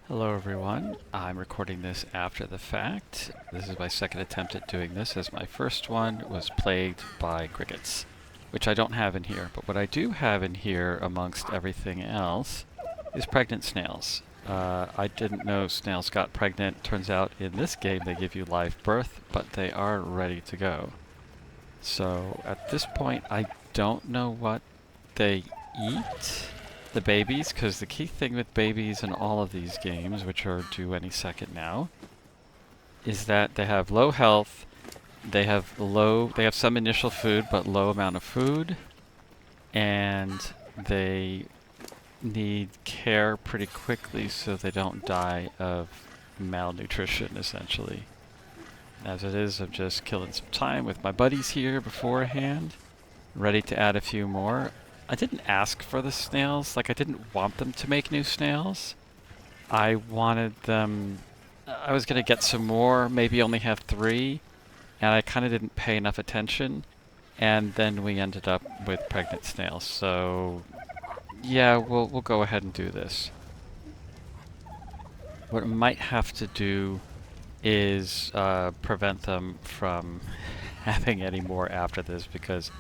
Hello everyone, I'm recording this after the fact. This is my second attempt at doing this, as my first one was plagued by crickets, which I don't have in here. But what I do have in here, amongst everything else, is pregnant snails. I didn't know snails got pregnant. Turns out in this game they give you live birth, but they are ready to go. So at this point I don't know what they eat, the babies, because the key thing with babies in all of these games, which are due any second now, is that they have low health, they have some initial food but low amount of food, and they need care pretty quickly so they don't die of malnutrition, essentially. As it is, I'm just killing some time with my buddies here beforehand, ready to add a few more. I didn't ask for the snails, like I didn't want them to make new snails. I wanted them, I was gonna get some more, maybe only have 3, and I kinda didn't pay enough attention, and then we ended up with pregnant snails, so yeah, we'll go ahead and do this. What I might have to do is prevent them from having any more after this, because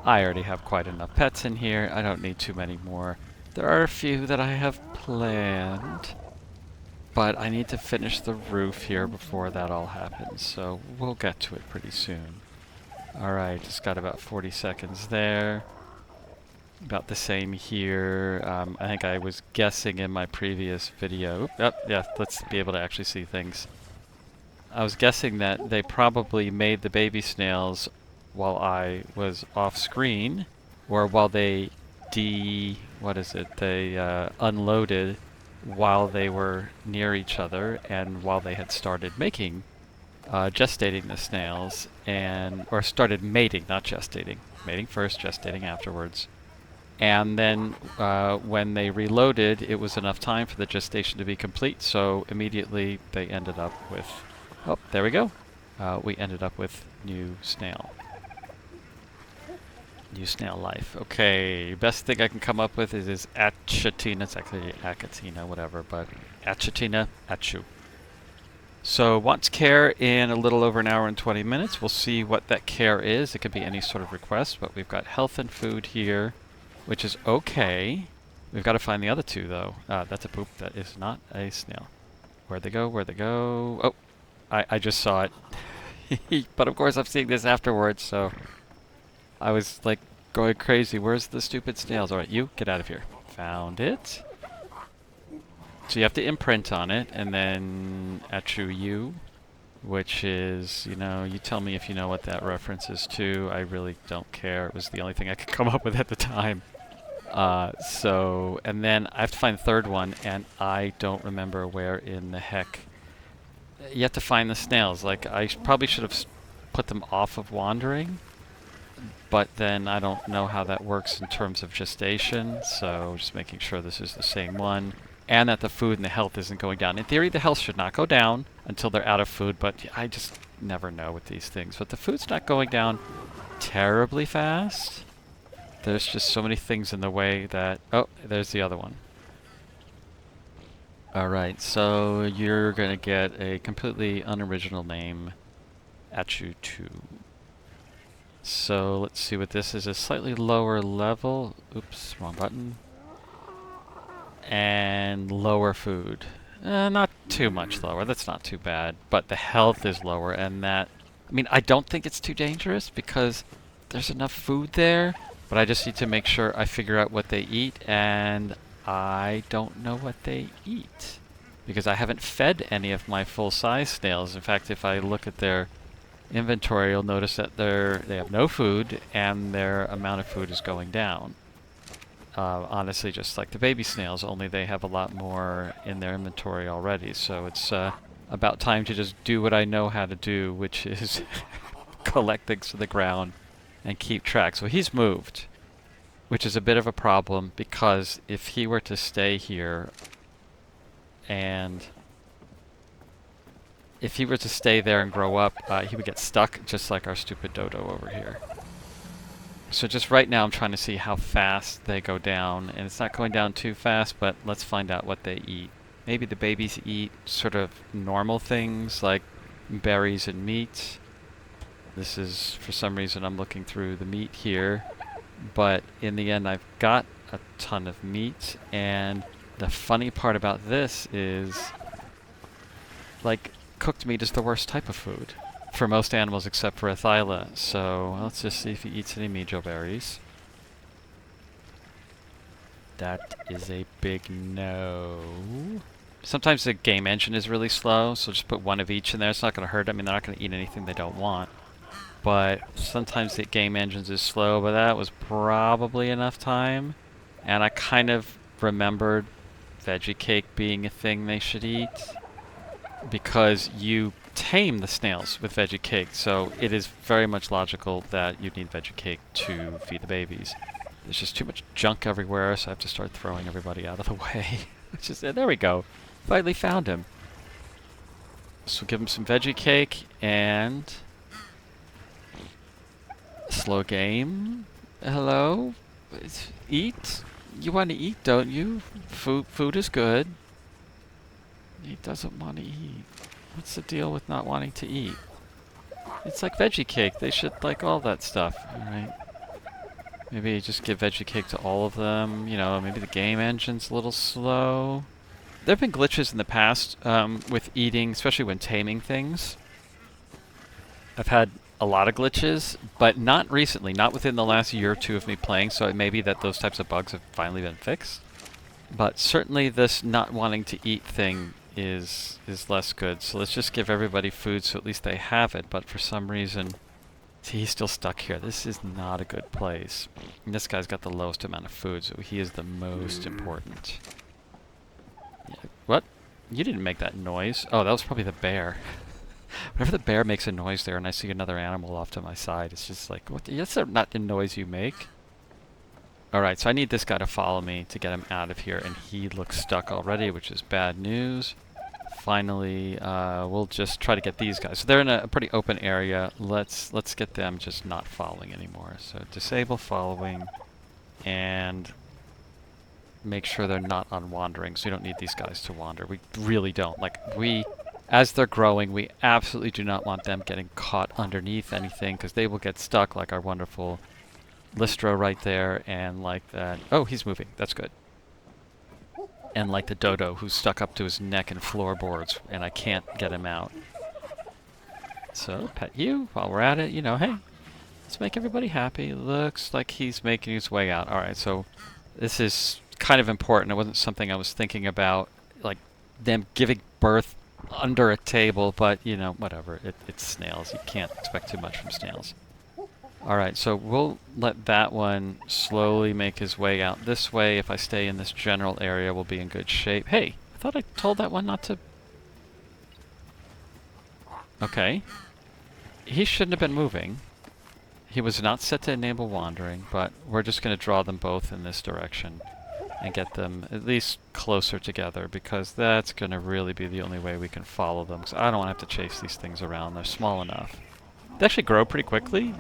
I already have quite enough pets in here. I don't need too many more. There are a few that I have planned, but I need to finish the roof here before that all happens, so we'll get to it pretty soon. Alright, just got about 40 seconds there. About the same here. I think I was guessing in my previous video. Yeah, let's be able to actually see things. I was guessing that they probably made the baby snails while I was off screen, or while they unloaded while they were near each other, and while they had started mating, gestating the snails, or started mating, not gestating. Mating first, gestating afterwards. And then when they reloaded, it was enough time for the gestation to be complete, so immediately they ended up with, oh, there we go. We ended up with new snail. New snail life. Okay, best thing I can come up with is Achatina. It's actually Achatina, whatever, but Achatina, Achu. So wants care in a little over an hour and 20 minutes. We'll see what that care is. It could be any sort of request, but we've got health and food here, which is okay. We've got to find the other two, though. That's a poop. That is not a snail. Where'd they go? Where'd they go? Oh, I just saw it. But of course I'm seeing this afterwards, so I was like going crazy. Where's the stupid snails? Alright, you, get out of here. Found it. So you have to imprint on it, and then Atru U, which is, you tell me if you know what that reference is to. I really don't care. It was the only thing I could come up with at the time. And then I have to find the third one, and I don't remember where in the heck. You have to find the snails. Like, I probably should have put them off of wandering, but then I don't know how that works in terms of gestation, so just making sure this is the same one, and that the food and the health isn't going down. In theory, the health should not go down until they're out of food, but I just never know with these things. But the food's not going down terribly fast. There's just so many things in the way that... Oh, there's the other one. Alright, so you're going to get a completely unoriginal name, Achu2. So let's see what this is. A slightly lower level. Oops, wrong button. And lower food. Not too much lower. That's not too bad. But the health is lower, and that... I mean, I don't think it's too dangerous because there's enough food there, but I just need to make sure I figure out what they eat, and I don't know what they eat because I haven't fed any of my full-size snails. In fact, if I look at their inventory, you'll notice that they have no food, and their amount of food is going down. Honestly, just like the baby snails, only they have a lot more in their inventory already, so it's about time to just do what I know how to do, which is collect things to the ground and keep track. So he's moved, which is a bit of a problem, because if he were to stay here and... If he were to stay there and grow up, he would get stuck, just like our stupid dodo over here. So just right now I'm trying to see how fast they go down, and it's not going down too fast, but let's find out what they eat. maybe the babies eat sort of normal things like berries and meat. This is, for some reason, I'm looking through the meat here. But in the end, I've got a ton of meat. And the funny part about this is, like, cooked meat is the worst type of food for most animals except for Athyla. So let's just see if he eats any mejo berries. That is a big no. Sometimes the game engine is really slow, so just put one of each in there. It's not going to hurt. I mean, they're not going to eat anything they don't want. But sometimes the game engine is slow, but that was probably enough time. And I kind of remembered veggie cake being a thing they should eat, because you tame the snails with veggie cake, so it is very much logical that you'd need veggie cake to feed the babies. There's just too much junk everywhere, so I have to start throwing everybody out of the way. There we go. Finally found him. So give him some veggie cake and... slow game. Hello? Eat? You want to eat, don't you? Food is good. He doesn't want to eat. What's the deal with not wanting to eat? It's like veggie cake. They should like all that stuff. Alright. Maybe just give veggie cake to all of them. You know, maybe the game engine's a little slow. There have been glitches in the past with eating, especially when taming things. I've had a lot of glitches, but not recently, not within the last year or two of me playing, so it may be that those types of bugs have finally been fixed. But certainly this not wanting to eat thing is less good. So let's just give everybody food so at least they have it, but for some reason... see, he's still stuck here. This is not a good place. And this guy's got the lowest amount of food, so he is the most important. Yeah. What? You didn't make that noise. Oh, that was probably the bear. Whenever the bear makes a noise there and I see another animal off to my side, it's just like, what? That's not the noise you make. Alright, so I need this guy to follow me to get him out of here, and he looks stuck already, which is bad news. Finally, we'll just try to get these guys. So they're in a pretty open area. Let's get them just not following anymore. So disable following, and make sure they're not on wandering, so you don't need these guys to wander. We really don't. Like, as they're growing, we absolutely do not want them getting caught underneath anything, because they will get stuck, like our wonderful Lystro right there, and like that. Oh, he's moving. That's good. And like the dodo who's stuck up to his neck in floorboards, and I can't get him out. So, pet you while we're at it. You know, hey, let's make everybody happy. Looks like he's making his way out. Alright, so this is kind of important. It wasn't something I was thinking about, like them giving birth under a table, but, you know, whatever. It's snails. You can't expect too much from snails. Alright, so we'll let that one slowly make his way out this way. If I stay in this general area, we'll be in good shape. Hey, I thought I told that one not to... Okay. He shouldn't have been moving. He was not set to enable wandering, but we're just going to draw them both in this direction and get them at least closer together, because that's going to really be the only way we can follow them, because I don't want to have to chase these things around. They're small enough. They actually grow pretty quickly.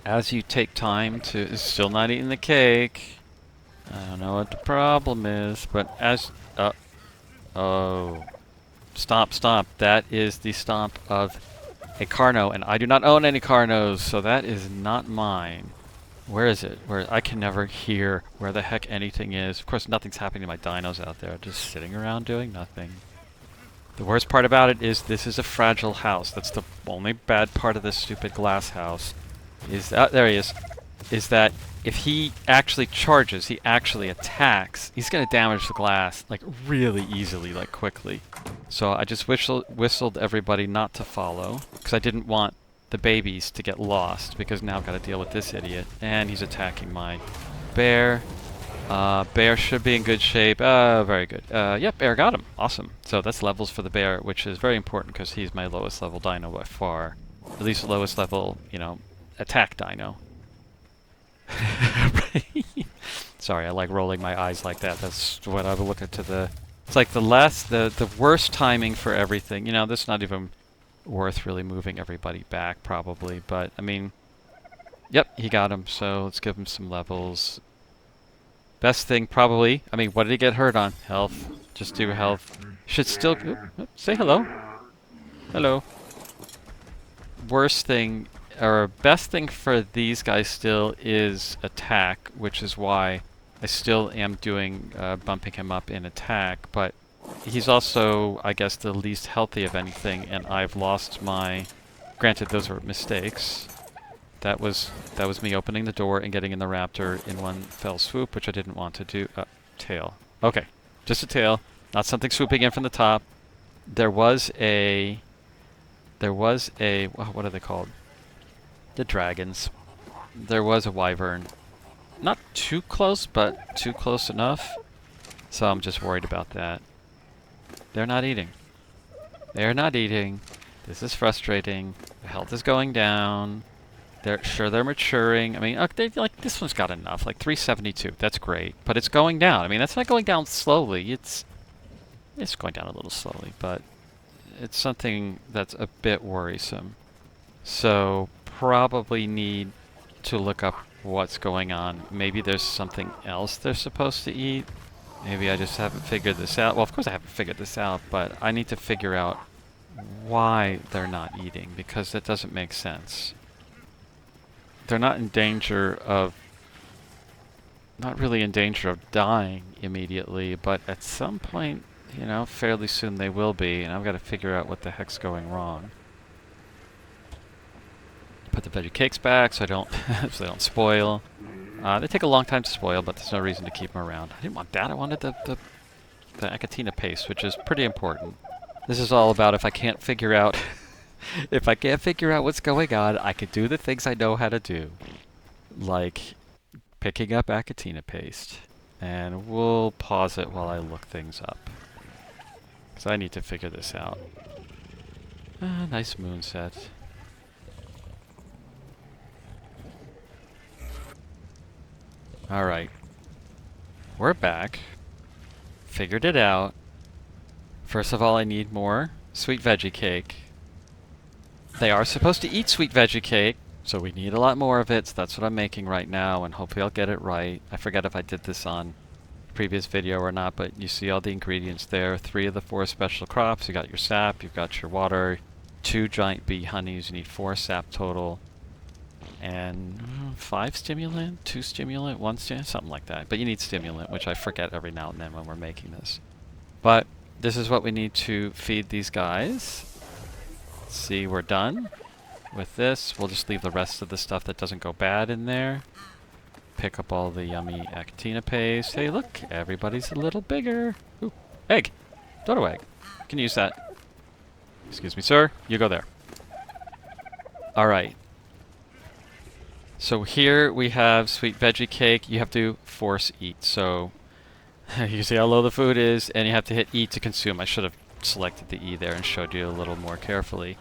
As you take time to... Still not eating the cake. I don't know what the problem is, but as... oh. Stomp, stomp. That is the stomp of a Carno, and I do not own any Carnos, so that is not mine. Where is it? Where I can never hear where the heck anything is. Of course, nothing's happening to my dinos out there. Just sitting around doing nothing. The worst part about it is this is a fragile house. That's the only bad part of this stupid glass house. Is that... there he is. Is that if he actually charges, he actually attacks, he's going to damage the glass, like, really easily, like, quickly. So I just whistled everybody not to follow, because I didn't want the babies to get lost, because now I've got to deal with this idiot. And he's attacking my bear. Bear should be in good shape. Very good. Yep, bear got him. Awesome. So that's levels for the bear, which is very important, because he's my lowest level dino by far. At least lowest level, you know, attack dino. Sorry, I like rolling my eyes like that. That's what I would look at to the... It's like the worst timing for everything. You know, this is not even worth really moving everybody back, probably. But, I mean, yep, he got him. So let's give him some levels. Best thing probably, I mean, what did he get hurt on? Health. Just do health. Should still, say hello. Hello. Worst thing, or best thing for these guys still is attack, which is why I still am doing, bumping him up in attack, but he's also, I guess, the least healthy of anything, and I've lost my, granted those were mistakes. That was me opening the door and getting in the raptor in one fell swoop, which I didn't want to do. Tail. Okay, just a tail, not something swooping in from the top. There was a, what are they called? The dragons. There was a wyvern. Not too close, but too close enough. So I'm just worried about that. They're not eating. They're not eating. This is frustrating. The health is going down. They're maturing. I mean, like this one's got enough, like 372. That's great, but it's going down. I mean, that's not going down slowly. It's going down a little slowly, but it's something that's a bit worrisome. So probably need to look up what's going on. Maybe there's something else they're supposed to eat. Maybe I just haven't figured this out. Well, of course I haven't figured this out, but I need to figure out why they're not eating, because that doesn't make sense. They're not in danger of, not really in danger of dying immediately, but at some point, you know, fairly soon they will be, and I've got to figure out what the heck's going wrong. Put the veggie cakes back so so they don't spoil. They take a long time to spoil, but there's no reason to keep them around. I didn't want that. I wanted the Achatina paste, which is pretty important. This is all about if I can't figure out if I can't figure out what's going on, I can do the things I know how to do, like picking up Achatina paste. And we'll pause it while I look things up, because I need to figure this out. Nice moon set. Alright. We're back. Figured it out. First of all, I need more sweet veggie cake. They are supposed to eat sweet veggie cake, so we need a lot more of it, so that's what I'm making right now, and hopefully I'll get it right. I forget if I did this on a previous video or not, but you see all the ingredients there. 3 of the 4 special crops. You got your sap, you've got your water, 2 giant bee honeys, you need 4 sap total, and 5 stimulant, 2 stimulant, 1 stimulant, something like that. But you need stimulant, which I forget every now and then when we're making this. But this is what we need to feed these guys. See, we're done with this. We'll just leave the rest of the stuff that doesn't go bad in there. Pick up all the yummy Achatina paste. Hey, look, everybody's a little bigger. Ooh, egg. Dodo egg. Can use that. Excuse me, sir. You go there. All right. So here we have sweet veggie cake. You have to force eat. So you see how low the food is, and you have to hit E to consume. I should have selected the E there and showed you a little more carefully.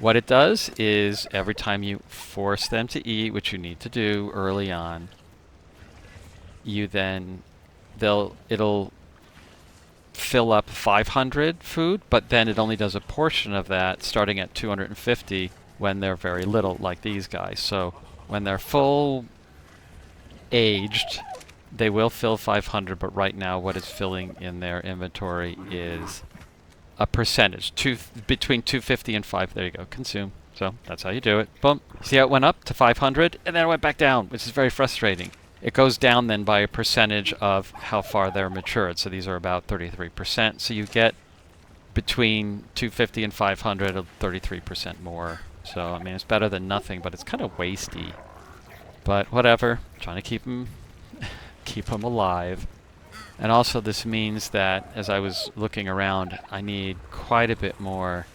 What it does is every time you force them to eat, which you need to do early on, you then it'll fill up 500 food, but then it only does a portion of that starting at 250 when they're very little, like these guys. So when they're full aged, they will fill 500, but right now what it's filling in their inventory is a percentage, between 250 and 5. There you go, consume. So that's how you do it. Boom. See how it went up to 500, and then it went back down, which is very frustrating. It goes down then by a percentage of how far they're matured. So these are about 33%. So you get between 250 and 500, 33% more. So, I mean, it's better than nothing, but it's kind of wasty. But whatever, trying to keep them alive. And also this means that as I was looking around, I need quite a bit more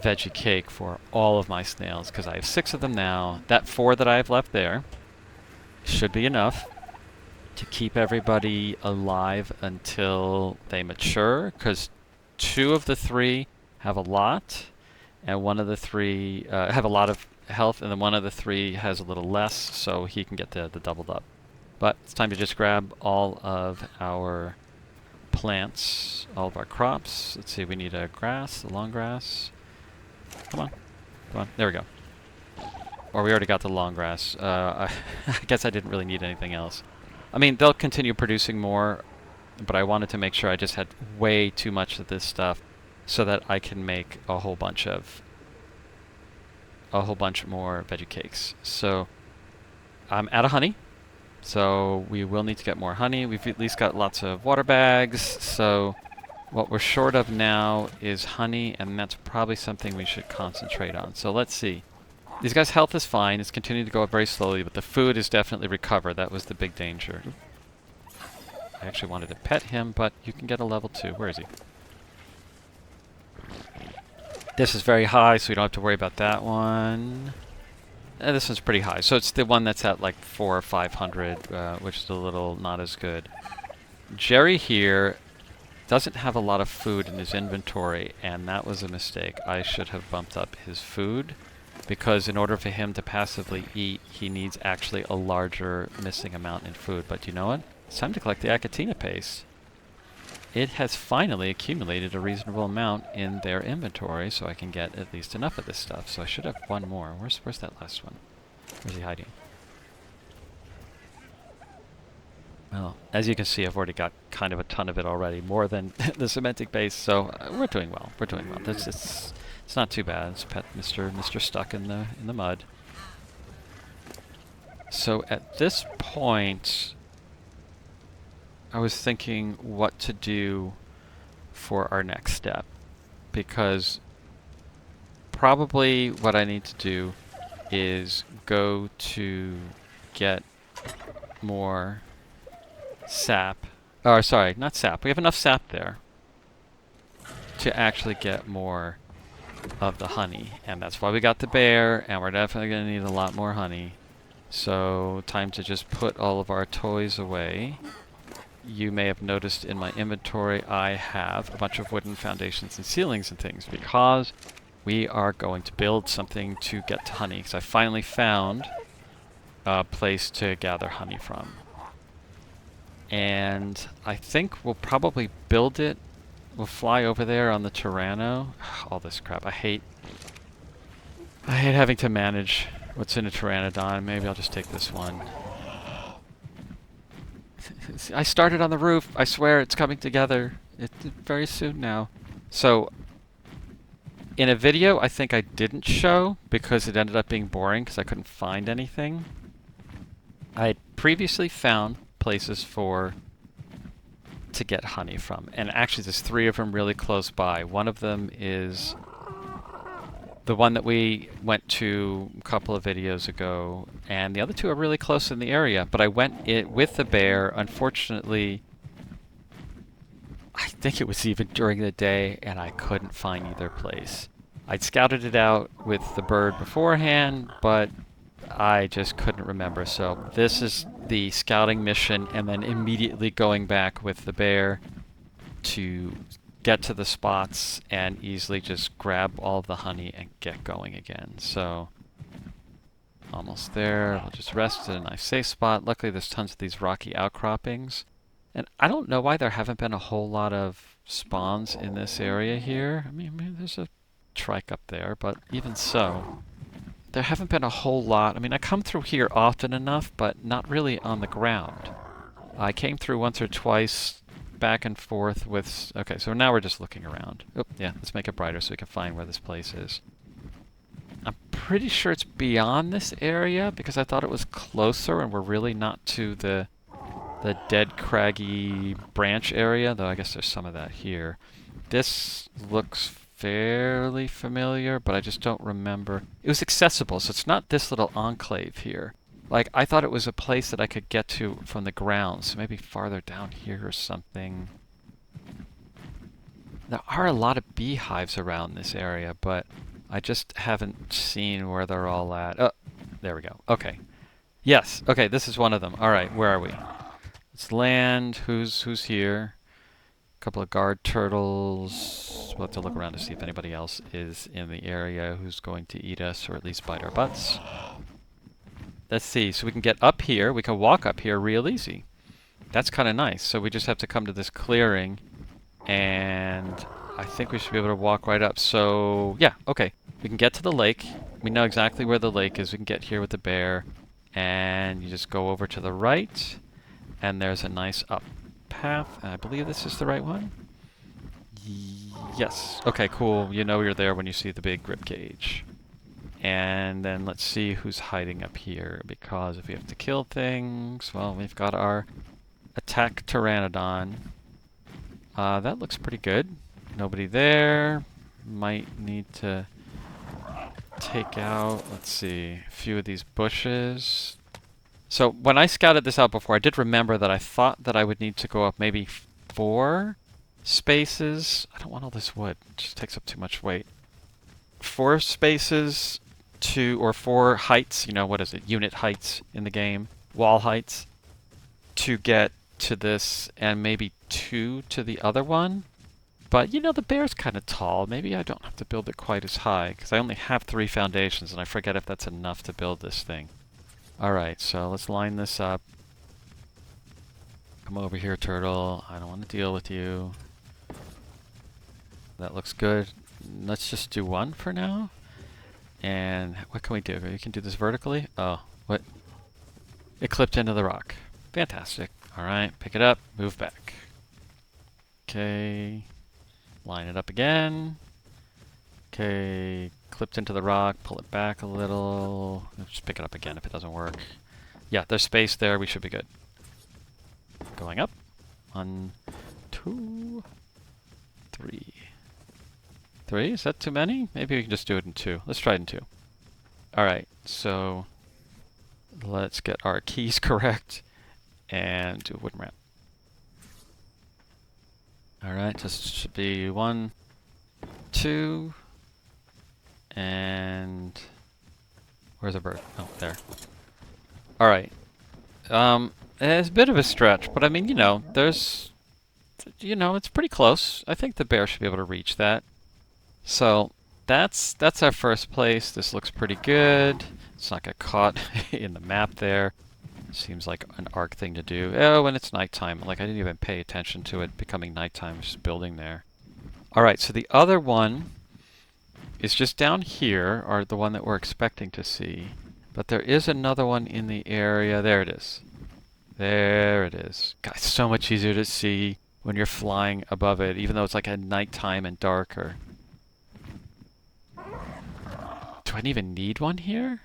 veggie cake for all of my snails, because I have 6 of them now. That 4 that I have left there should be enough to keep everybody alive until they mature, because 2 of the 3 have a lot, and 1 of the 3 have a lot of health, and then 1 of the 3 has a little less, so he can get the doubled up. But it's time to just grab all of our plants, all of our crops. Let's see, we need a grass, a long grass. Come on. Come on. There we go. Or we already got the long grass. I guess I didn't really need anything else. I mean, they'll continue producing more, but I wanted to make sure I just had way too much of this stuff so that I can make a whole bunch more veggie cakes. So I'm out of honey. So we will need to get more honey. We've at least got lots of water bags. So what we're short of now is honey, and that's probably something we should concentrate on. So let's see. These guys' health is fine. It's continuing to go up very slowly, but the food is definitely recovered. That was the big danger. I actually wanted to pet him, but you can get a level 2. Where is he? This is very high, so we don't have to worry about that one. This one's pretty high. So it's the one that's at like 400 or 500, which is a little not as good. Jerry here doesn't have a lot of food in his inventory, and that was a mistake. I should have bumped up his food, because in order for him to passively eat, he needs actually a larger missing amount in food. But you know what? It's time to collect the Achatina paste. It has finally accumulated a reasonable amount in their inventory, so I can get at least enough of this stuff. So I should have one more. Where's that last one? Where's he hiding? Well, as you can see, I've already got kind of a ton of it already, more than the cementing base. So we're doing well. We're doing well. It's not too bad. It's pet Mr. Stuck in the mud. So at this point, I was thinking what to do for our next step, because probably what I need to do is go to get more sap. Or sorry, not sap. We have enough sap there to actually get more of the honey, and that's why we got the bear, and we're definitely going to need a lot more honey. So time to just put all of our toys away. You may have noticed in my inventory I have a bunch of wooden foundations and ceilings and things, because we are going to build something to get to honey, because I finally found a place to gather honey from. And I think we'll probably build it. We'll fly over there on the Tyranno. All this crap. I hate having to manage what's in a Pteranodon. Maybe I'll just take this one. I started on the roof. I swear it's coming together. Very soon now. So, in a video I think I didn't show because it ended up being boring because I couldn't find anything. I had previously found places to get honey from, and actually there's 3 of them really close by. One of them is the one that we went to a couple of videos ago, and the other 2 are really close in the area, but I went with the bear. Unfortunately, I think it was even during the day, and I couldn't find either place. I'd scouted it out with the bird beforehand, but I just couldn't remember. So this is the scouting mission, and then immediately going back with the bear to get to the spots and easily just grab all of the honey and get going again. So almost there. We'll just rest in a nice safe spot. Luckily there's tons of these rocky outcroppings, and I don't know why there haven't been a whole lot of spawns in this area here. I mean there's a trike up there, but even so, there haven't been a whole lot. I mean, I come through here often enough, but not really on the ground. I came through once or twice back and forth with... Okay, so now we're just looking around. Oh, yeah, let's make it brighter so we can find where this place is. I'm pretty sure it's beyond this area because I thought it was closer, and we're really not to the dead craggy branch area, though I guess there's some of that here. This looks fairly familiar, but I just don't remember. It was accessible, so it's not this little enclave here. Like, I thought it was a place that I could get to from the ground, so maybe farther down here or something. There are a lot of beehives around this area, but I just haven't seen where they're all at. Oh, there we go. Okay. Yes, okay, this is one of them. Alright, where are we? Let's land. Who's here? A couple of guard turtles. We'll have to look around to see if anybody else is in the area who's going to eat us, or at least bite our butts. Let's see, so we can get up here. We can walk up here real easy. That's kind of nice. So we just have to come to this clearing, and I think we should be able to walk right up. So, yeah, okay. We can get to the lake. We know exactly where the lake is. We can get here with the bear, and you just go over to the right, And there's a nice up path. I believe this is the right one. Yes. Okay, cool. You know you're there when you see the big rib cage. And then let's see who's hiding up here, because if we have to kill things, well, we've got our attack pteranodon. That looks pretty good. Nobody there. Might need to take out, let's see, a few of these bushes. So when I scouted this out before, I did remember that I thought that I would need to go up maybe 4 spaces. I don't want all this wood. It just takes up too much weight. 4 spaces or 4 heights, you know, what is it, unit heights in the game, wall heights, to get to this, and maybe 2 to the other one. But, you know, the bear's kind of tall. Maybe I don't have to build it quite as high, because I only have 3 foundations, and I forget if that's enough to build this thing. Alright, so let's line this up. Come over here, turtle. I don't want to deal with you. That looks good. Let's just do 1 for now. And what can we do? We can do this vertically. Oh, what? It clipped into the rock. Fantastic. Alright, pick it up, move back. Okay. Line it up again. Okay, clipped into the rock, pull it back a little. Just pick it up again if it doesn't work. Yeah, there's space there, we should be good. Going up. 1, 2, 3. 3? Is that too many? Maybe we can just do it in 2. Let's try it in 2. Alright, so let's get our keys correct and do a wooden ramp. Alright, this should be 1, 2, and where's the bird? Oh, there. Alright. It's a bit of a stretch, but I mean, you know, there's, you know, it's pretty close. I think the bear should be able to reach that. So that's our first place. This looks pretty good. It's not get caught in the map there. Seems like an ARK thing to do. Oh, when it's nighttime. Like, I didn't even pay attention to it becoming nighttime, just building there. Alright, so the other one is just down here, or the one that we're expecting to see. But there is another one in the area. There it is. There it is. God, it's so much easier to see when you're flying above it, even though it's like at nighttime and darker. Do I even need one here?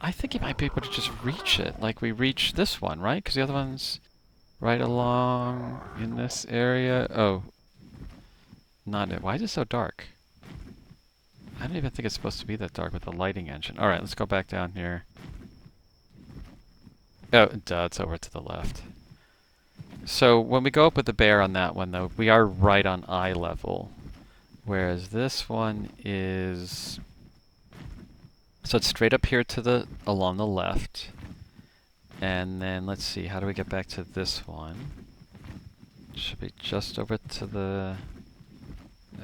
I think you might be able to just reach it, like we reached this one, right? Because the other one's right along in this area. Oh. Not it. Why is it so dark? I don't even think it's supposed to be that dark with the lighting engine. Alright, let's go back down here. Oh, duh, it's over to the left. So when we go up with the bear on that one, though, we are right on eye level. Whereas this one is... So it's straight up here to the along the left. And then let's see, how do we get back to this one? Should be just over to the...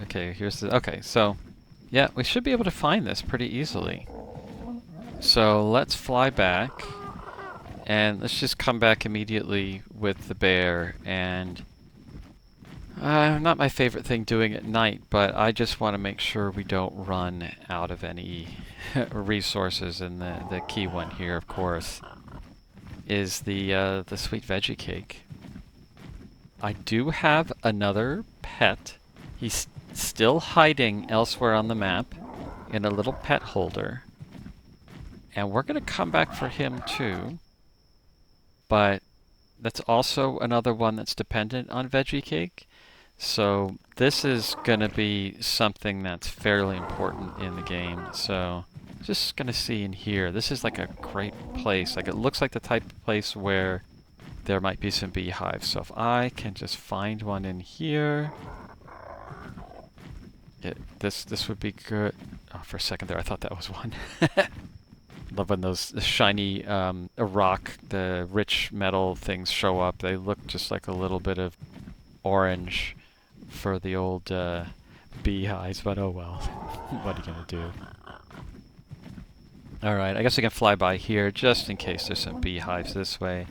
Okay, here's the... Okay, so... Yeah, we should be able to find this pretty easily. So let's fly back. And let's just come back immediately with the bear. And... not my favorite thing doing at night, but I just want to make sure we don't run out of any resources. And the key one here, of course, is the sweet veggie cake. I do have another pet. He's still hiding elsewhere on the map in a little pet holder. And we're going to come back for him too. But that's also another one that's dependent on veggie cake. So this is going to be something that's fairly important in the game. So just going to see in here. This is like a great place. Like, it looks like the type of place where there might be some beehives. So if I can just find one in here. This would be good. Oh, for a second there I thought that was one. Love when those shiny rock, the rich metal things show up. They look just like a little bit of orange for the old beehives, but oh well. What are you gonna do? Alright, I guess I can fly by here just in case there's some beehives this way.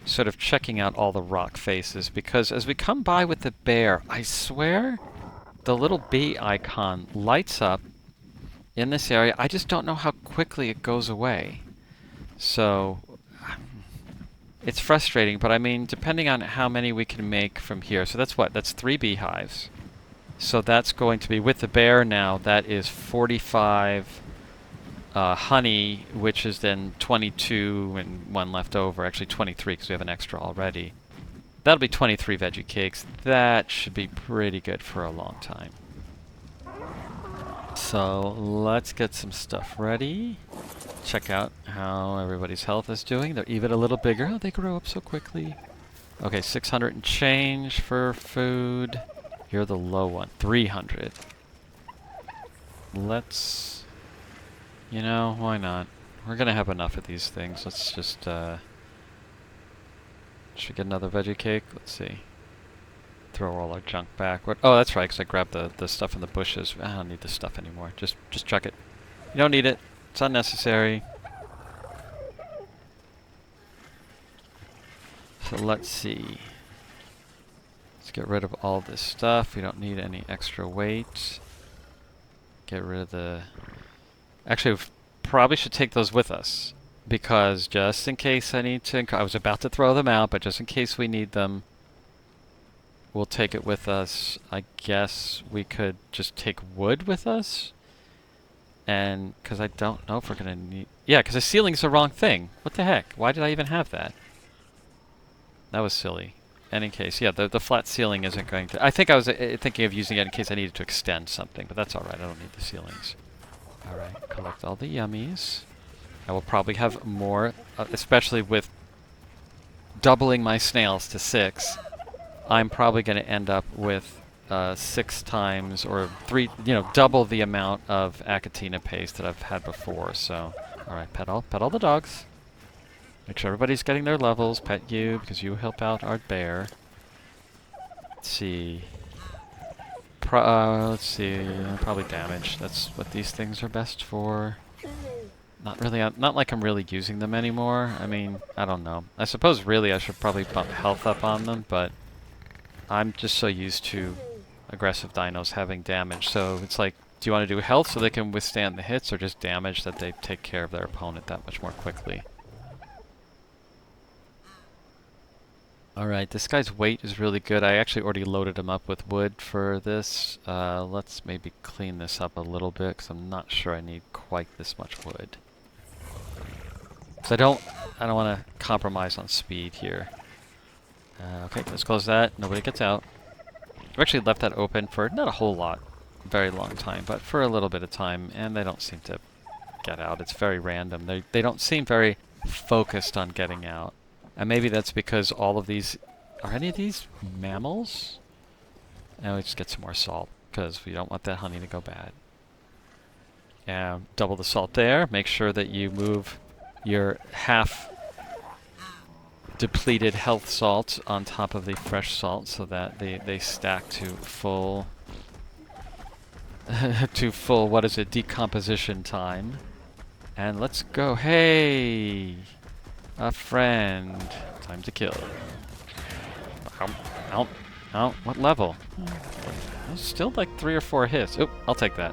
Sort of checking out all the rock faces, because as we come by with the bear, I swear the little bee icon lights up in this area. I just don't know how quickly it goes away. So it's frustrating, but I mean, depending on how many we can make from here. So that's what? That's 3 beehives. So that's going to be, with the bear now, that is 45 honey, which is then 22 and 1 left over. Actually 23 because we have an extra already. That'll be 23 veggie cakes. That should be pretty good for a long time. So let's get some stuff ready. Check out how everybody's health is doing. They're even a little bigger. Oh, they grow up so quickly. Okay, 600 and change for food. You're the low one. 300. Let's... You know, why not? We're gonna have enough of these things. Let's just, should we get another veggie cake? Let's see. Throw all our junk back. What? Oh, that's right, because I grabbed the stuff in the bushes. I don't need this stuff anymore. Just chuck it. You don't need it. It's unnecessary. So let's see. Let's get rid of all this stuff. We don't need any extra weight. Get rid of the... Actually, we probably should take those with us. Because just in case I need to... I was about to throw them out, but just in case we need them, we'll take it with us. I guess we could just take wood with us. And because I don't know if we're going to need... Yeah, because the ceiling's the wrong thing. What the heck? Why did I even have that? That was silly. And in case, yeah, the flat ceiling isn't going to... I think I was thinking of using it in case I needed to extend something, but that's alright. I don't need the ceilings. Alright, collect all the yummies. I will probably have more, especially with doubling my snails to 6. I'm probably going to end up with 6 times or 3, double the amount of Achatina paste that I've had before. So, all right, pet all the dogs. Make sure everybody's getting their levels. Pet you because you help out our bear. Let's see. Let's see. Probably damage. That's what these things are best for. Not really. Not like I'm really using them anymore. I mean, I don't know. I suppose really I should probably bump health up on them, but I'm just so used to aggressive dinos having damage. So it's like, do you want to do health so they can withstand the hits, or just damage that they take care of their opponent that much more quickly? Alright, this guy's weight is really good. I actually already loaded him up with wood for this. Let's maybe clean this up a little bit, because I'm not sure I need quite this much wood. Because I don't want to compromise on speed here. Okay, let's close that. Nobody gets out. I've actually left that open for not a whole lot, very long time, but for a little bit of time, and they don't seem to get out. It's very random. They don't seem very focused on getting out. And maybe that's because all of these... Are any of these mammals? And we just get some more salt, because we don't want that honey to go bad. Double the salt there. Make sure that you move your half depleted health salt on top of the fresh salt so that they stack to full what is it, decomposition time. And let's go. Hey, a friend. Time to kill. Ow. What level? Still like 3 or 4 hits. Oop, I'll take that.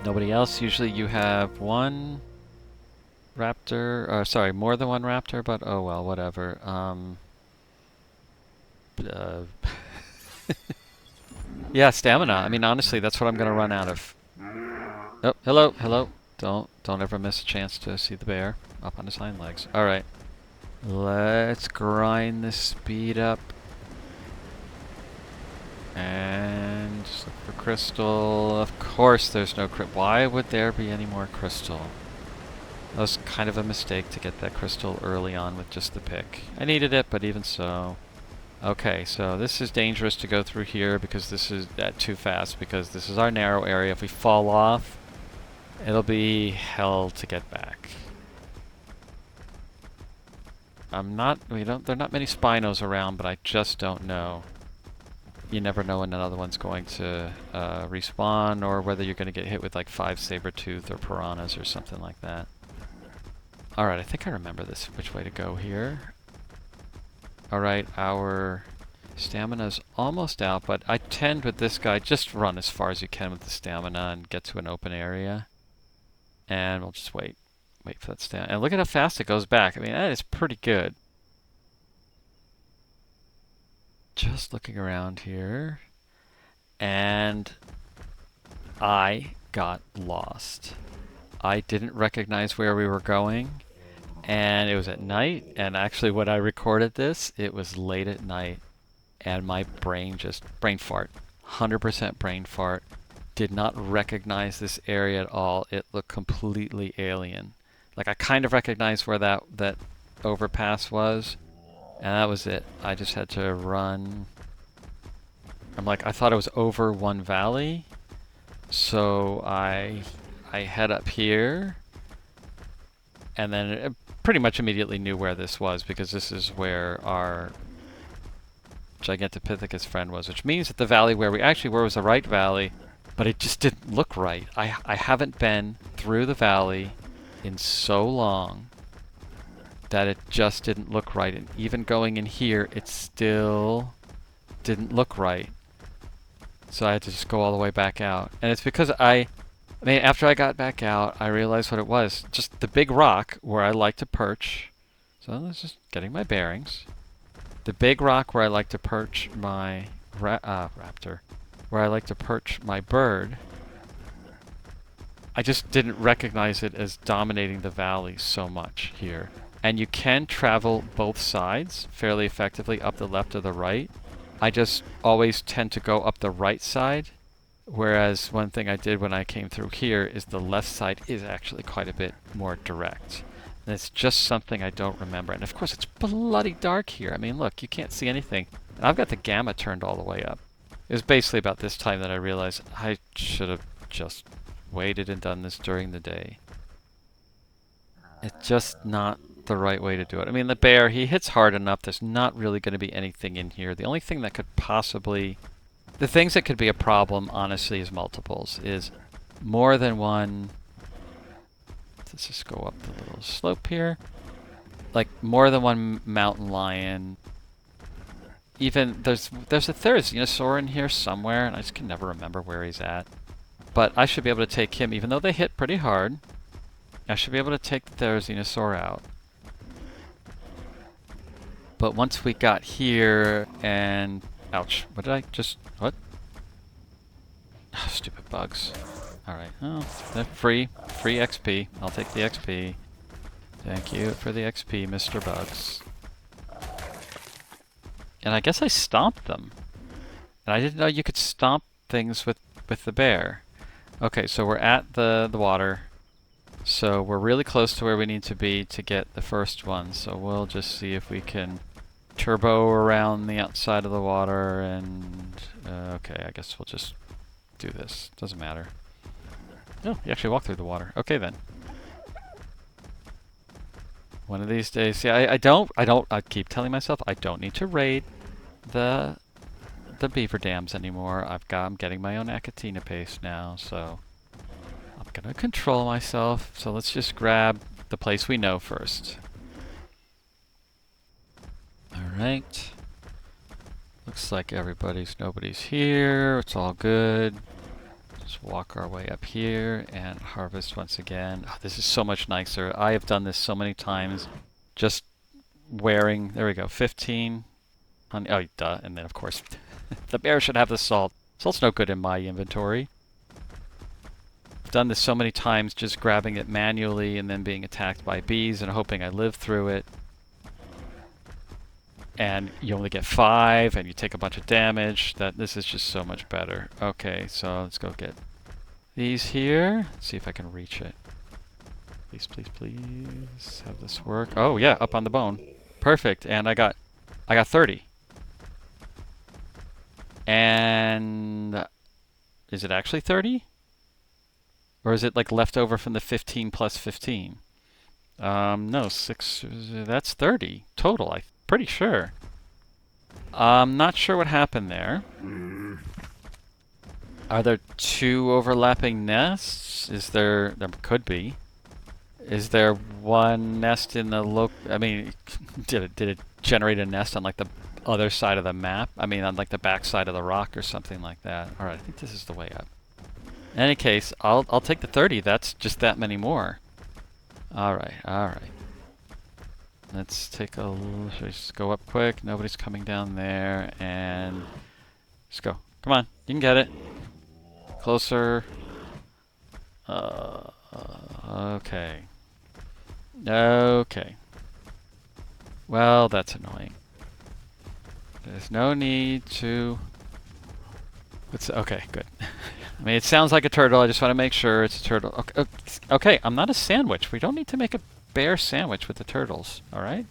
Nobody else. Usually you have one raptor, sorry, more than one raptor, but oh well, whatever. Yeah, stamina. I mean, honestly, that's what I'm gonna run out of. Oh, hello. Don't ever miss a chance to see the bear up on his hind legs. All right, let's grind the speed up and just look for crystal. Of course, there's no crystal. Why would there be any more crystal? That was kind of a mistake to get that crystal early on with just the pick. I needed it, but even so. Okay, so this is dangerous to go through here because this is too fast, because this is our narrow area. If we fall off, it'll be hell to get back. There are not many Spinos around, but I just don't know. You never know when another one's going to respawn, or whether you're going to get hit with like 5 saber-tooth or piranhas or something like that. Alright, I think I remember this, which way to go here. Alright, our stamina's almost out, but I tend with this guy, just run as far as you can with the stamina and get to an open area. And we'll just wait. Wait for that to stay on. And look at how fast it goes back. I mean, that is pretty good. Just looking around here. And I got lost. I didn't recognize where we were going. And it was at night. And actually when I recorded this, it was late at night. And my brain fart. 100% brain fart. Did not recognize this area at all. It looked completely alien. Like I kind of recognized where that overpass was, and that was it. I just had to run. I'm like, I thought it was over one valley, so I head up here, and then it pretty much immediately knew where this was because this is where our Gigantopithecus friend was, which means that the valley where we actually were was the right valley, but it just didn't look right. I haven't been through the valley in so long that it just didn't look right. And even going in here, it still didn't look right. So I had to just go all the way back out. And it's because I mean, after I got back out, I realized what it was. Just the big rock where I like to perch. So I was just getting my bearings. The big rock where I like to perch my raptor, where I like to perch my bird, I just didn't recognize it as dominating the valley so much here. And you can travel both sides fairly effectively, up the left or the right. I just always tend to go up the right side, whereas one thing I did when I came through here is the left side is actually quite a bit more direct. And it's just something I don't remember. And of course it's bloody dark here. I mean, look, you can't see anything. And I've got the gamma turned all the way up. It was basically about this time that I realized I should have just waited and done this during the day. It's just not the right way to do it. I mean, the bear, he hits hard enough. There's not really going to be anything in here. The only thing that could possibly... The things that could be a problem, honestly, is multiples. Is more than one... Let's just go up the little slope here. Like, more than one mountain lion. Even, there's a Therizinosaur in here somewhere, and I just can never remember where he's at. But I should be able to take him, even though they hit pretty hard. I should be able to take the Therizinosaur out. But once we got here and... Ouch. What did I just... What? Oh, stupid bugs. Alright. Oh, they're free. Free XP. I'll take the XP. Thank you for the XP, Mr. Bugs. And I guess I stomped them. And I didn't know you could stomp things with the bear. Okay, so we're at the water. So we're really close to where we need to be to get the first one. So we'll just see if we can turbo around the outside of the water and... okay, I guess we'll just do this. Doesn't matter. Oh, you actually walk through the water. Okay then. One of these days... Yeah, I keep telling myself I don't need to raid the beaver dams anymore. I'm getting my own Achatina paste now, so I'm gonna control myself. So let's just grab the place we know first. Alright. Looks like nobody's here. It's all good. Just walk our way up here and harvest once again. Oh, this is so much nicer. I have done this so many times. Just wearing, there we go, 15. Oh, duh. And then, of course, the bear should have the salt. Salt's no good in my inventory. I've done this so many times, just grabbing it manually and then being attacked by bees and hoping I live through it. And you only get 5, and you take a bunch of damage. This is just so much better. Okay, so let's go get these here. Let's see if I can reach it. Please, please, please. Have this work. Oh yeah, up on the bone. Perfect. And I got 30. And is it actually 30? Or is it like left over from the 15 plus 15? No, 6. That's 30 total. I'm pretty sure. I'm not sure what happened there. Are there 2 overlapping nests? There could be. Is there one nest in the I mean, did it generate a nest on like the other side of the map? I mean, on like the back side of the rock or something like that. All right, I think this is the way up. In any case, I'll take the 30. That's just that many more. Alright, alright. Let's take a should we just go up quick? Nobody's coming down there, and just go. Come on, you can get it. Closer. Okay. Okay. Well, that's annoying. There's no need to... Okay, good. I mean, it sounds like a turtle. I just want to make sure it's a turtle. Okay, okay, I'm not a sandwich. We don't need to make a bear sandwich with the turtles, alright?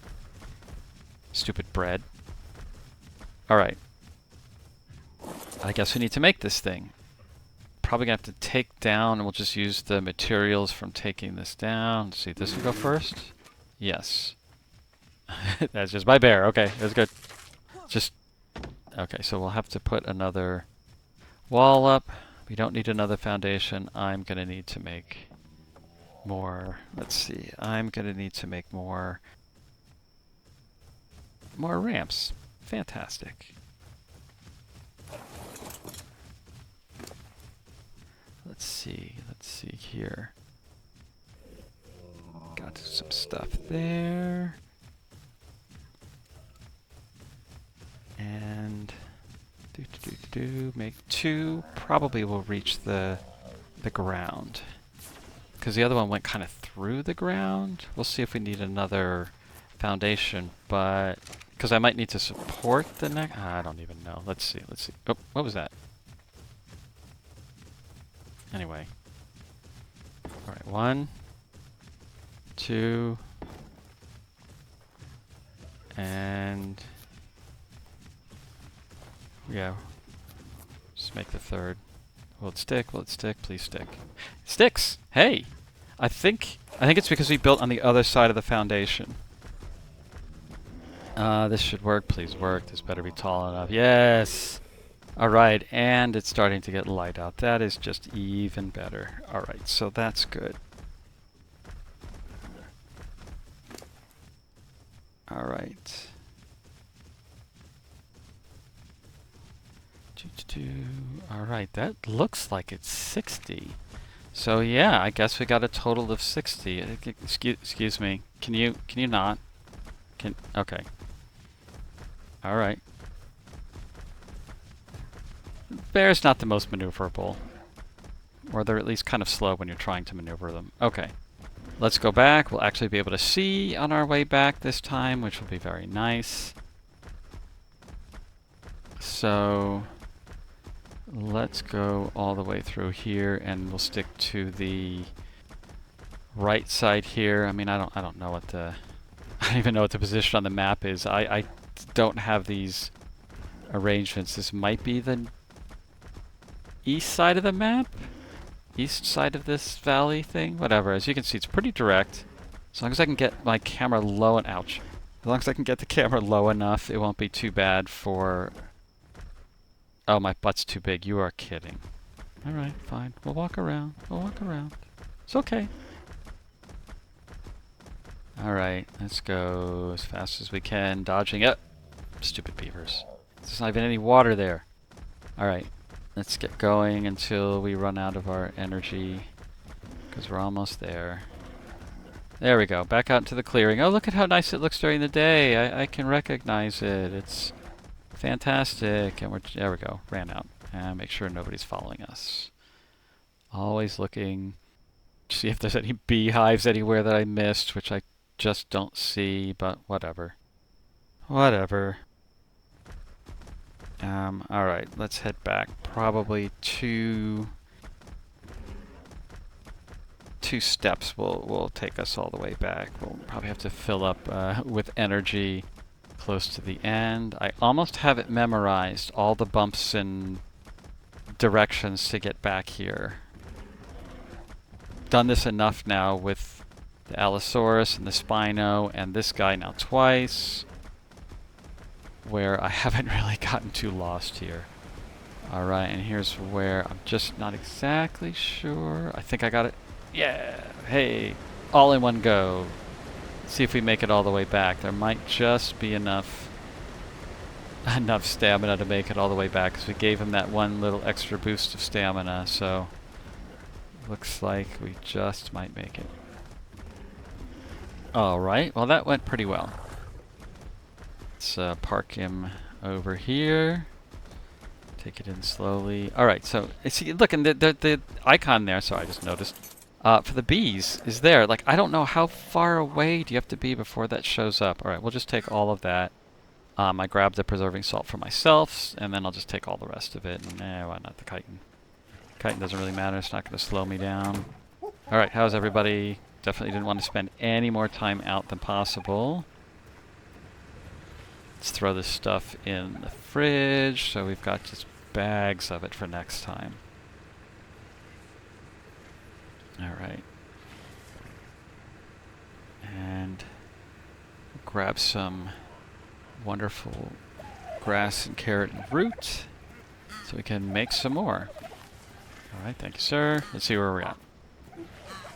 Stupid bread. Alright. I guess we need to make this thing. Probably gonna have to take down, and we'll just use the materials from taking this down. Let's see, this will go first? Yes. That's just my bear. Okay, that's good. Just... Okay, so we'll have to put another wall up. We don't need another foundation. I'm gonna need to make more... Let's see. I'm gonna need to make more ramps. Fantastic. Let's see here. Got some stuff there. And make 2. Probably will reach the ground. Because the other one went kind of through the ground. We'll see if we need another foundation, but because I might need to support the next. I don't even know. Let's see. Oh, what was that? Anyway. Alright, 1, 2, and yeah. Just make the 3rd. Will it stick? Will it stick? Please stick. It sticks! Hey! I think it's because we built on the other side of the foundation. This should work. Please work. This better be tall enough. Yes! Alright, and it's starting to get light out. That is just even better. Alright, so that's good. Alright. Alright, that looks like it's 60. So yeah, I guess we got a total of 60. Excuse me. Can you not? Okay. Alright. Bear's not the most maneuverable. Or they're at least kind of slow when you're trying to maneuver them. Okay. Let's go back. We'll actually be able to see on our way back this time, which will be very nice. So let's go all the way through here, and we'll stick to the right side here. I mean, I don't know what the I don't even know what the position on the map is. I don't have these arrangements. This might be the east side of the map? East side of this valley thing? Whatever. As you can see, it's pretty direct. As long as I can get my camera low and ouch. As long as I can get the camera low enough, it won't be too bad for... Oh, my butt's too big. You are kidding. Alright, fine. We'll walk around. We'll walk around. It's okay. Alright, let's go as fast as we can. Dodging up. Stupid beavers. There's not even any water there. Alright, let's get going until we run out of our energy. Because we're almost there. There we go. Back out into the clearing. Oh, look at how nice it looks during the day. I can recognize it. It's fantastic. And there we go. Ran out. And make sure nobody's following us. Always looking to see if there's any beehives anywhere that I missed, which I just don't see, but whatever. Whatever. Alright, let's head back. Probably two steps will take us all the way back. We'll probably have to fill up with energy close to the end. I almost have it memorized, all the bumps and directions to get back here. Done this enough now with the Allosaurus and the Spino and this guy now twice, where I haven't really gotten too lost here. Alright, and here's where I'm just not exactly sure. I think I got it. Yeah! Hey! All in one go. Let's see if we make it all the way back. There might just be enough stamina to make it all the way back, because we gave him that one little extra boost of stamina, so looks like we just might make it. Alright, well that went pretty well. Let's park him over here. Take it in slowly. Alright, so see, look, and the icon there, sorry, I just noticed, for the bees is there. Like, I don't know how far away do you have to be before that shows up. Alright, we'll just take all of that. I grabbed the preserving salt for myself, and then I'll just take all the rest of it. And why not the chitin? Chitin doesn't really matter, it's not going to slow me down. Alright, how's everybody? Definitely didn't want to spend any more time out than possible. Let's throw this stuff in the fridge, so we've got just bags of it for next time. Alright. And grab some wonderful grass and carrot and root, so we can make some more. Alright, thank you, sir. Let's see where we're at.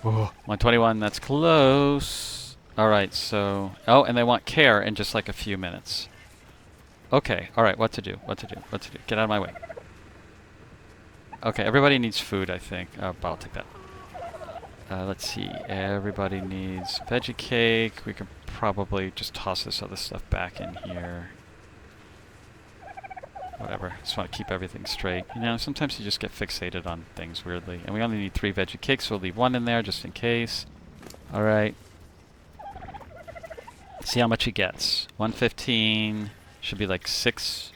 Whoa, 121, that's close. Alright, so... Oh, and they want care in just like a few minutes. Okay, alright, what to do? Get out of my way. Okay, everybody needs food, I think. But I'll take that. Let's see, everybody needs veggie cake. We could probably just toss this other stuff back in here. Whatever, just want to keep everything straight. You know, sometimes you just get fixated on things weirdly. And we only need 3 veggie cakes, so we'll leave 1 in there just in case. Alright. See how much he gets. 115, should be like 6.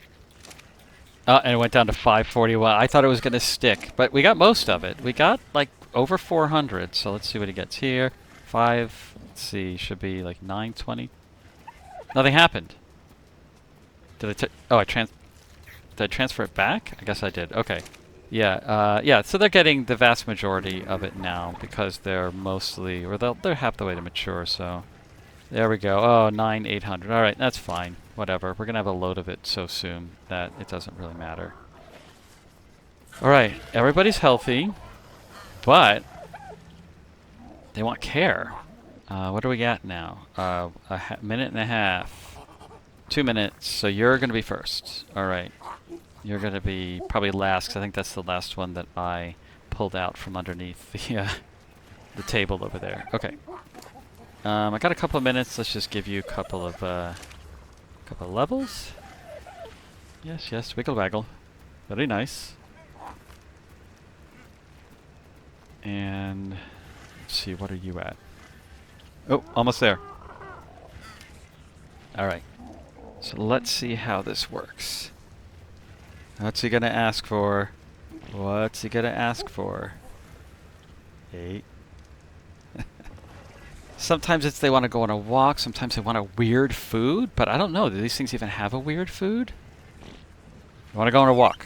Oh, and it went down to 541. I thought it was going to stick, but we got most of it. We got like over 400, so let's see what he gets here. 5, let's see, should be like 920. Nothing happened. Did I transfer it back? I guess I did. Okay. Yeah, yeah, so they're getting the vast majority of it now because they're mostly, or they're half the way to mature, so. There we go. Oh, 800. All right, that's fine. Whatever. We're going to have a load of it so soon that it doesn't really matter. All right, everybody's healthy, but they want care. What are we at now? Minute and a half. 2 minutes, so you're going to be first. All right. You're going to be probably last, because I think that's the last one that I pulled out from underneath the table over there. Okay. I got a couple of minutes. Let's just give you a couple of levels. Yes, yes, wiggle waggle. Very nice. And let's see, what are you at? Oh, almost there. Alright. So let's see how this works. What's he gonna ask for? What's he gonna ask for? 8. Sometimes it's they want to go on a walk, sometimes they want a weird food, but I don't know, do these things even have a weird food? You want to go on a walk.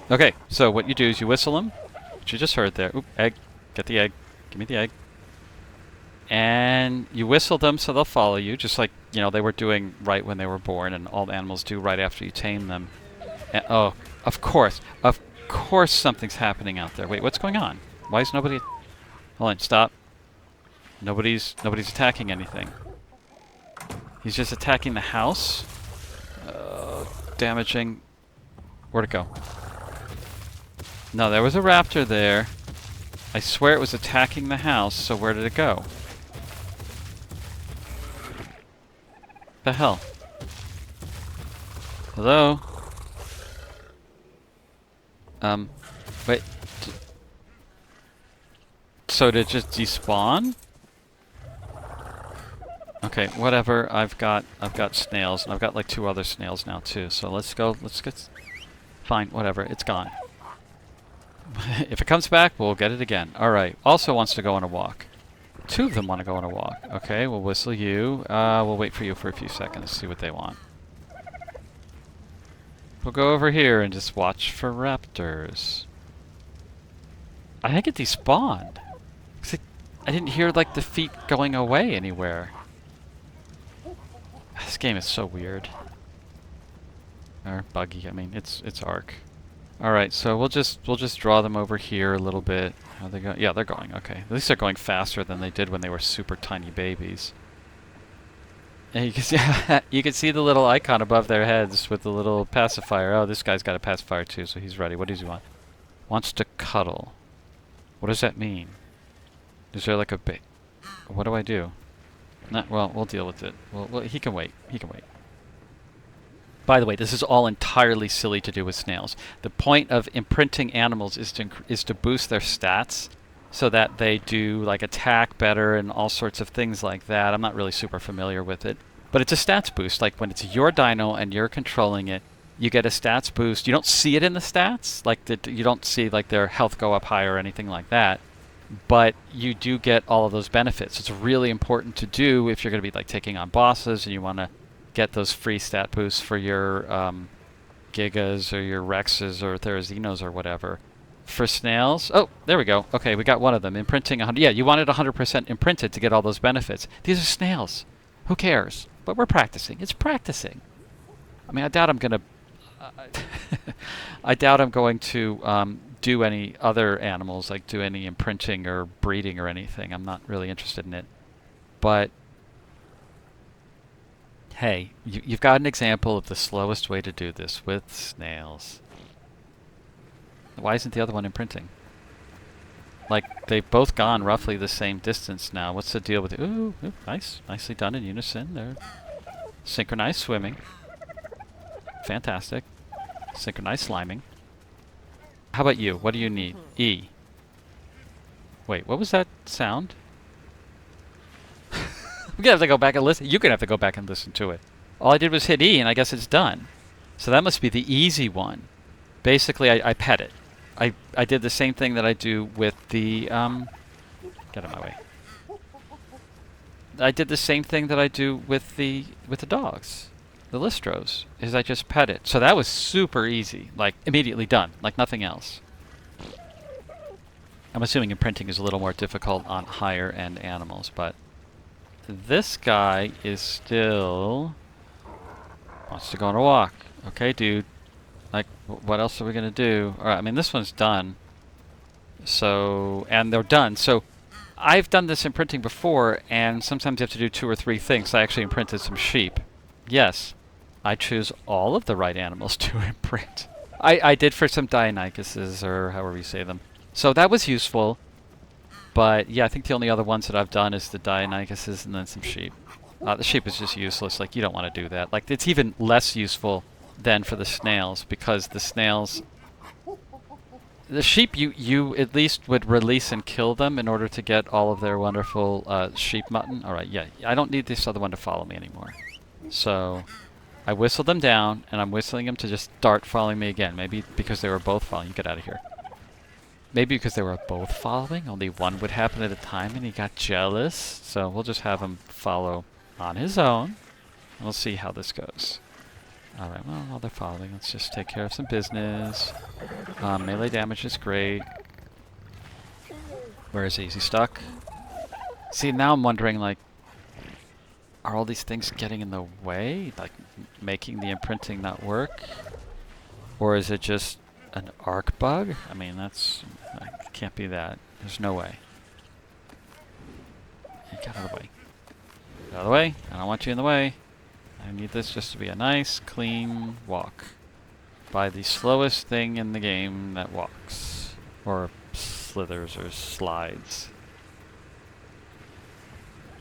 Okay, so what you do is you whistle them, which you just heard there. Oop, egg. Get the egg. Give me the egg. And you whistle them so they'll follow you, just like, you know, they were doing right when they were born, and all animals do right after you tame them. And, oh, of course something's happening out there. Wait, what's going on? Why is nobody... Hold on, stop. Nobody's attacking anything. He's just attacking the house. Damaging... Where'd it go? No, there was a raptor there. I swear it was attacking the house, so where did it go? The hell? Hello? Wait. So did it just despawn? Okay, whatever. I've got snails, and I've got like 2 other snails now too. So let's get... Fine, whatever. It's gone. If it comes back, we'll get it again. Alright. Also wants to go on a walk. 2 of them want to go on a walk. Okay, we'll whistle you. We'll wait for you for a few seconds, see what they want. We'll go over here and just watch for raptors. I think it despawned. I didn't hear like the feet going away anywhere. This game is so weird. Or buggy. I mean, it's ARK. All right, so we'll just draw them over here a little bit. How they go? Yeah, they're going. Okay, at least they're going faster than they did when they were super tiny babies. And you can see you can see the little icon above their heads with the little pacifier. Oh, this guy's got a pacifier too, so he's ready. What does he want? Wants to cuddle. What does that mean? Is there like a What do I do? Nah, well, we'll deal with it. He can wait. He can wait. By the way, this is all entirely silly to do with snails. The point of imprinting animals is to boost their stats so that they do like attack better and all sorts of things like that. I'm not really super familiar with it, but it's a stats boost. Like when it's your dino and you're controlling it, you get a stats boost. You don't see it in the stats, like you don't see like their health go up higher or anything like that, but you do get all of those benefits. It's really important to do if you're going to be like taking on bosses and you want to get those free stat boosts for your Gigas or your Rexes or Therazinos or whatever. For snails, oh, there we go. Okay, we got one of them. Imprinting 100. Yeah, you wanted 100% imprinted to get all those benefits. These are snails. Who cares? But we're practicing. It's practicing. I mean, I doubt I'm going to... I doubt I'm going to do any other animals, like do any imprinting or breeding or anything. I'm not really interested in it. But... hey, you've got an example of the slowest way to do this with snails. Why isn't the other one imprinting? Like, they've both gone roughly the same distance now. What's the deal with it? Ooh, nice. Nicely done in unison. They're synchronized swimming. Fantastic. Synchronized sliming. How about you? What do you need? E. Wait, what was that sound? We're gonna have to go back and listen. You're gonna have to go back and listen to it. All I did was hit E, and I guess it's done. So that must be the easy one. Basically, I pet it. I did the same thing that I do with the get out of my way. I did the same thing that I do with the dogs, the Listros, is I just pet it. So that was super easy, like immediately done, like nothing else. I'm assuming imprinting is a little more difficult on higher end animals, but this guy is still wants to go on a walk. Okay, dude. Like, what else are we gonna do? Alright, I mean, this one's done. So, and they're done. So, I've done this imprinting before, and sometimes you have to do 2 or 3 things. I actually imprinted some sheep. Yes, I choose all of the right animals to imprint. I did for some Dionychuses, or however you say them. So that was useful. But, yeah, I think the only other ones that I've done is the Dionychuses and then some sheep. The sheep is just useless. Like, you don't want to do that. Like, it's even less useful than for the snails, because the snails... the sheep, you at least would release and kill them in order to get all of their wonderful sheep mutton. Alright, yeah, I don't need this other one to follow me anymore. So, I whistled them down, and I'm whistling them to just start following me again. Maybe because they were both following. You get out of here. Maybe because they were both following, only one would happen at a time, and he got jealous. So we'll just have him follow on his own, and we'll see how this goes. Alright, well, while they're following, let's just take care of some business. Melee damage is great. Where is he? Is he stuck? See, now I'm wondering, like, are all these things getting in the way? Like, making the imprinting not work? Or is it just an ARK bug? I mean, that's... it can't be that. There's no way. Get out of the way. Get out of the way. I don't want you in the way. I need this just to be a nice, clean walk by the slowest thing in the game that walks, or slithers, or slides.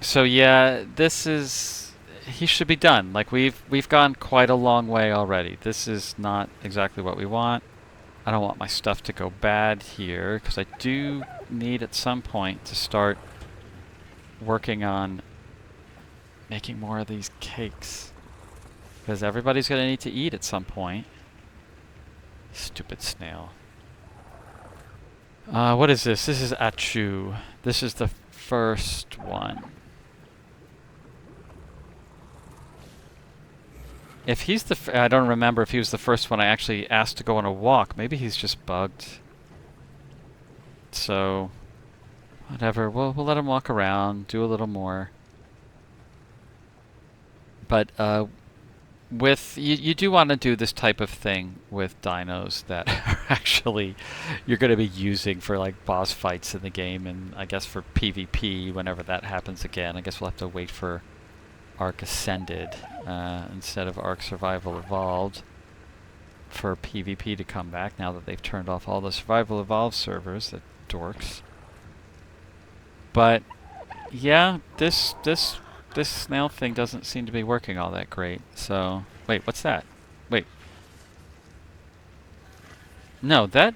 So yeah, this is... he should be done. Like, we've gone quite a long way already. This is not exactly what we want. I don't want my stuff to go bad here, because I do need at some point to start working on making more of these cakes. Because everybody's going to need to eat at some point. Stupid snail. What is this? This is Achu. This is the first one. If he's the... I don't remember if he was the first one I actually asked to go on a walk. Maybe he's just bugged. So... whatever. We'll let him walk around, do a little more. But, with... you do want to do this type of thing with dinos that are actually you're going to be using for, like, boss fights in the game, and I guess for PvP whenever that happens again. I guess we'll have to wait for ARK Ascended instead of ARK Survival Evolved for PvP to come back now that they've turned off all the Survival Evolved servers, the dorks. But yeah, this this snail thing doesn't seem to be working all that great. So, wait, what's that? Wait. No, that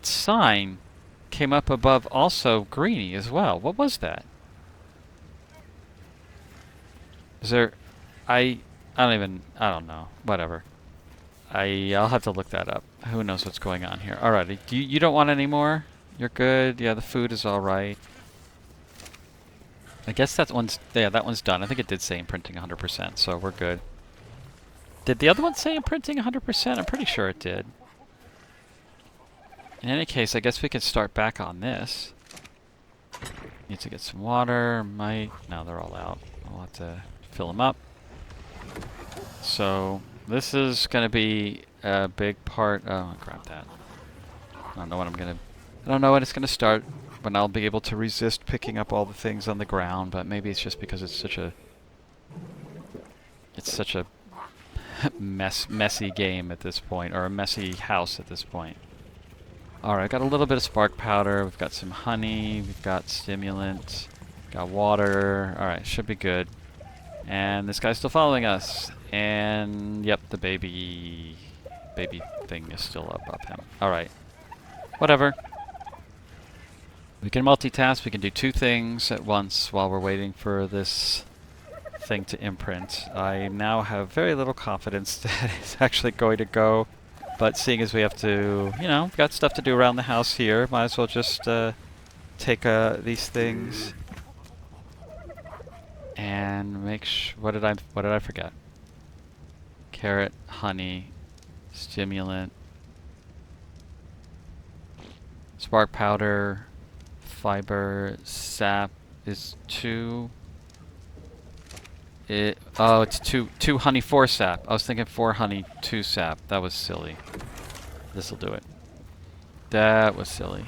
sign came up above also greeny as well. What was that? Is there... I don't know. Whatever. I'll have to look that up. Who knows what's going on here. Alrighty. You don't want any more? You're good? Yeah, the food is alright. I guess that one's done. I think it did say imprinting 100%, so we're good. Did the other one say imprinting 100%? I'm pretty sure it did. In any case, I guess we can start back on this. Need to get some water. No, they're all out. I'll have to fill them up. So this is going to be a big part. Oh, I'll grab that. I don't know when it's going to start. When I'll be able to resist picking up all the things on the ground, but maybe it's just because it's such a messy game at this point, or a messy house at this point. Alright, got a little bit of spark powder, we've got some honey, we've got stimulant, got water. Alright, should be good. And this guy's still following us. And yep, the baby thing is still up him. Alright. Whatever. We can multitask, we can do two things at once while we're waiting for this thing to imprint. I now have very little confidence that it's actually going to go, but seeing as we have to, we've got stuff to do around the house here, might as well just take these things and make what did I forget? Carrot, honey, stimulant, spark powder, fiber, sap is 2. It's 2 honey, 4 sap. I was thinking 4 honey, 2 sap. That was silly. This'll do it. That was silly.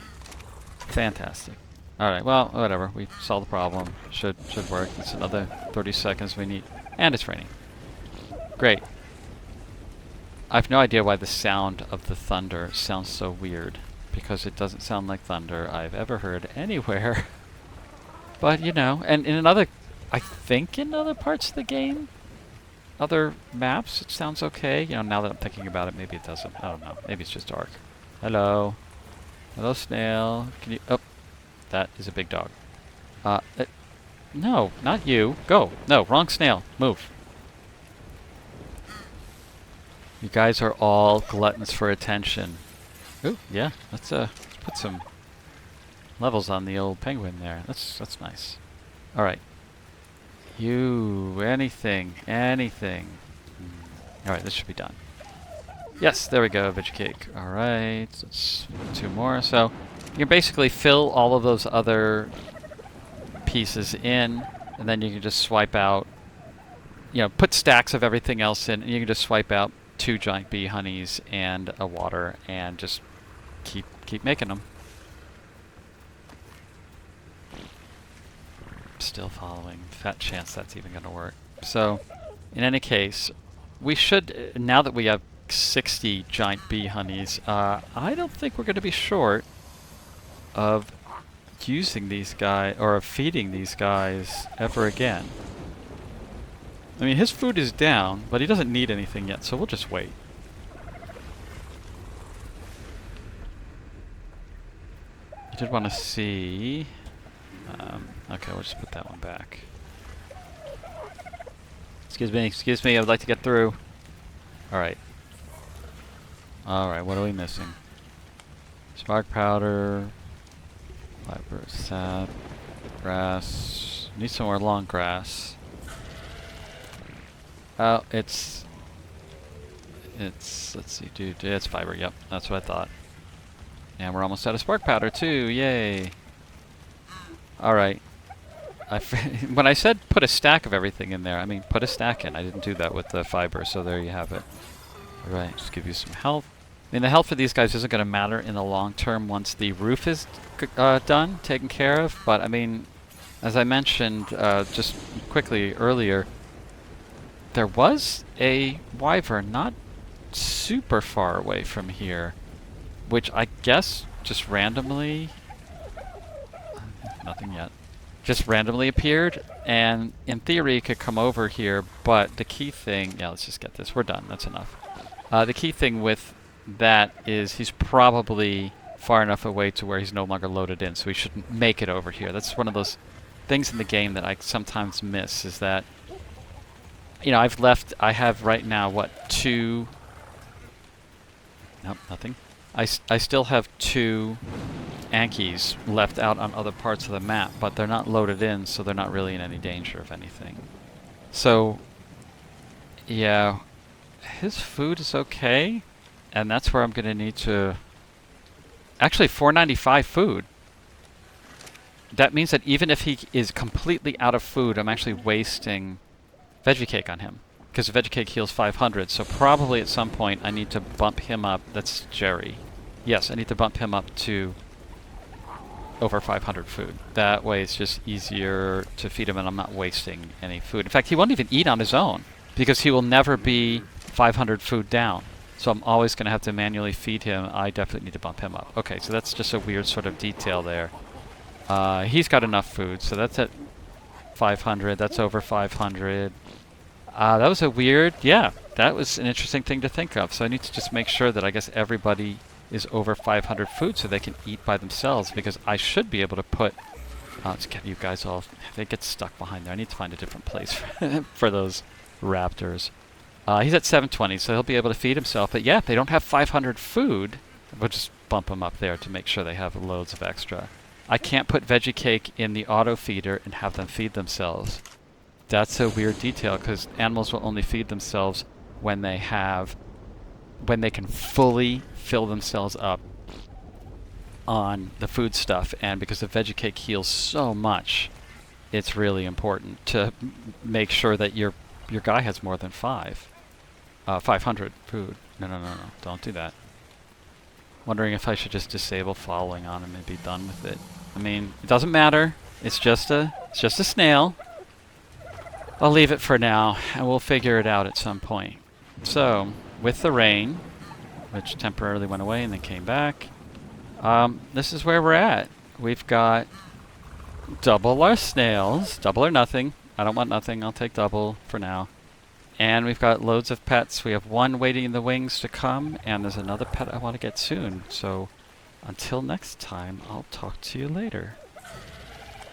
Fantastic. Alright, well, whatever. We solved the problem. Should work. It's another 30 seconds we need. And it's raining. Great. I have no idea why the sound of the thunder sounds so weird. Because it doesn't sound like thunder I've ever heard anywhere. But, and I think in other parts of the game, other maps, it sounds okay. Now that I'm thinking about it, maybe it doesn't. I don't know. Maybe it's just ARK. Hello. Hello, snail. Can you... Oh, that is a big dog. No, not you. Go. No, wrong snail. Move. You guys are all gluttons for attention. Ooh, yeah. Let's put some levels on the old penguin there. That's nice. All right. Anything. All right, this should be done. Yes, there we go, Veggie cake. All right, let's 2 more. So you can basically fill all of those other pieces in, and then you can just swipe out. Put stacks of everything else in, and you can just swipe out 2 giant bee honeys and a water, and just keep making them. Still following. Fat chance that's even going to work. So, in any case, we should, now that we have 60 giant bee honeys, I don't think we're going to be short of using these guys, or of feeding these guys ever again. I mean, his food is down, but he doesn't need anything yet, so we'll just wait. I did want to see... okay, we'll just put that one back. Excuse me, I would like to get through. Alright. Alright, what are we missing? Spark powder, fiber, sap, grass. Need some more long grass. Oh, let's see, dude, it's fiber, yep, that's what I thought. And we're almost out of spark powder too, yay. Alright. When I said put a stack of everything in there, I mean put a stack in. I didn't do that with the fiber, so there you have it. Alright, just give you some health. I mean, the health for these guys isn't going to matter in the long term once the roof is done, taken care of, but I mean, as I mentioned just quickly earlier, there was a wyvern not super far away from here, which I guess just randomly... Nothing yet. just randomly appeared, and in theory it could come over here, but the key thing, yeah, let's just get this, we're done, that's enough. The key thing with that is he's probably far enough away to where he's no longer loaded in, so he shouldn't make it over here. That's one of those things in the game that I sometimes miss, is that, you know, I have right now, what, 2, nope, nothing. I still have 2 Ankies left out on other parts of the map, but they're not loaded in, so they're not really in any danger of anything. So, yeah, his food is okay, and that's where I'm going to need to... Actually, 495 food. That means that even if he is completely out of food, I'm actually wasting Veggie Cake on him, because Veggie Cake heals 500, so probably at some point I need to bump him up. That's Jerry. Yes, I need to bump him up to over 500 food. That way it's just easier to feed him and I'm not wasting any food. In fact, he won't even eat on his own because he will never be 500 food down. So I'm always going to have to manually feed him. I definitely need to bump him up. Okay, so that's just a weird sort of detail there. He's got enough food, so that's at 500. That's over 500. That was a weird... Yeah, that was an interesting thing to think of. So I need to just make sure that I guess everybody is over 500 food so they can eat by themselves, because I should be able to put... let's get you guys all... They get stuck behind there. I need to find a different place for those raptors. He's at 720, so he'll be able to feed himself. But yeah, if they don't have 500 food, we'll just bump them up there to make sure they have loads of extra. I can't put Veggie Cake in the auto feeder and have them feed themselves. That's a weird detail, because animals will only feed themselves when they can fully fill themselves up on the food stuff. And because the Veggie Cake heals so much, it's really important to make sure that your guy has more than 500 food. No, don't do that. Wondering if I should just disable following on him and be done with it. I mean, it doesn't matter. It's just a snail. I'll leave it for now, and we'll figure it out at some point. So, with the rain, which temporarily went away and then came back, this is where we're at. We've got double our snails, double or nothing. I don't want nothing, I'll take double for now. And we've got loads of pets. We have one waiting in the wings to come, and there's another pet I want to get soon. So, until next time, I'll talk to you later.